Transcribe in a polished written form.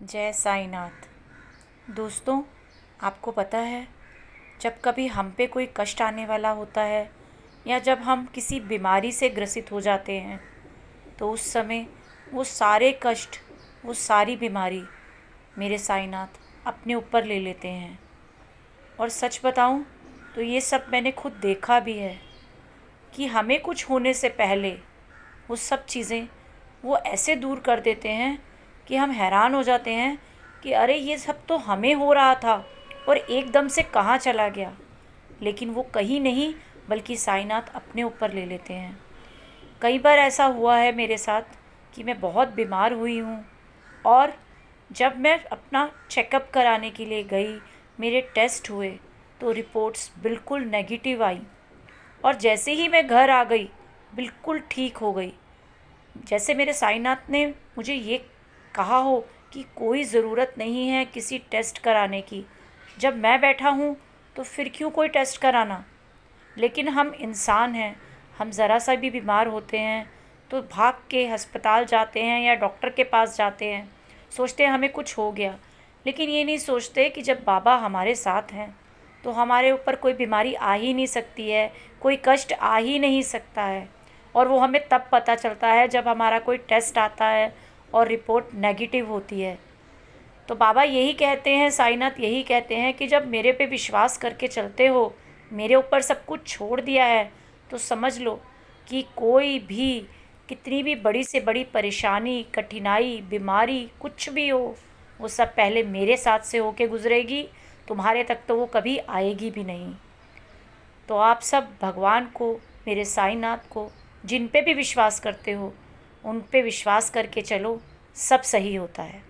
जय साईनाथ। दोस्तों, आपको पता है, जब कभी हम पे कोई कष्ट आने वाला होता है या जब हम किसी बीमारी से ग्रसित हो जाते हैं तो उस समय वो सारे कष्ट, वो सारी बीमारी मेरे साईनाथ अपने ऊपर ले लेते हैं। और सच बताऊं तो ये सब मैंने खुद देखा भी है कि हमें कुछ होने से पहले वो सब चीज़ें वो ऐसे दूर कर देते हैं कि हम हैरान हो जाते हैं कि अरे ये सब तो हमें हो रहा था और एकदम से कहाँ चला गया। लेकिन वो कहीं नहीं बल्कि साईनाथ अपने ऊपर ले लेते हैं। कई बार ऐसा हुआ है मेरे साथ कि मैं बहुत बीमार हुई हूँ और जब मैं अपना चेकअप कराने के लिए गई, मेरे टेस्ट हुए तो रिपोर्ट्स बिल्कुल नेगेटिव आई और जैसे ही मैं घर आ गई बिल्कुल ठीक हो गई। जैसे मेरे साईनाथ ने मुझे ये कहा हो कि कोई ज़रूरत नहीं है किसी टेस्ट कराने की, जब मैं बैठा हूँ तो फिर क्यों कोई टेस्ट कराना। लेकिन हम इंसान हैं, हम ज़रा सा भी बीमार होते हैं तो भाग के अस्पताल जाते हैं या डॉक्टर के पास जाते हैं, सोचते हैं हमें कुछ हो गया। लेकिन ये नहीं सोचते कि जब बाबा हमारे साथ हैं तो हमारे ऊपर कोई बीमारी आ ही नहीं सकती है, कोई कष्ट आ ही नहीं सकता है। और वो हमें तब पता चलता है जब हमारा कोई टेस्ट आता है और रिपोर्ट नेगेटिव होती है। तो बाबा यही कहते हैं, साईनाथ यही कहते हैं कि जब मेरे पे विश्वास करके चलते हो, मेरे ऊपर सब कुछ छोड़ दिया है, तो समझ लो कि कोई भी, कितनी भी बड़ी से बड़ी परेशानी, कठिनाई, बीमारी कुछ भी हो, वो सब पहले मेरे साथ से होके गुजरेगी, तुम्हारे तक तो वो कभी आएगी भी नहीं। तो आप सब भगवान को, मेरे साईनाथ को, जिन पे भी विश्वास करते हो उन पे विश्वास करके चलो, सब सही होता है।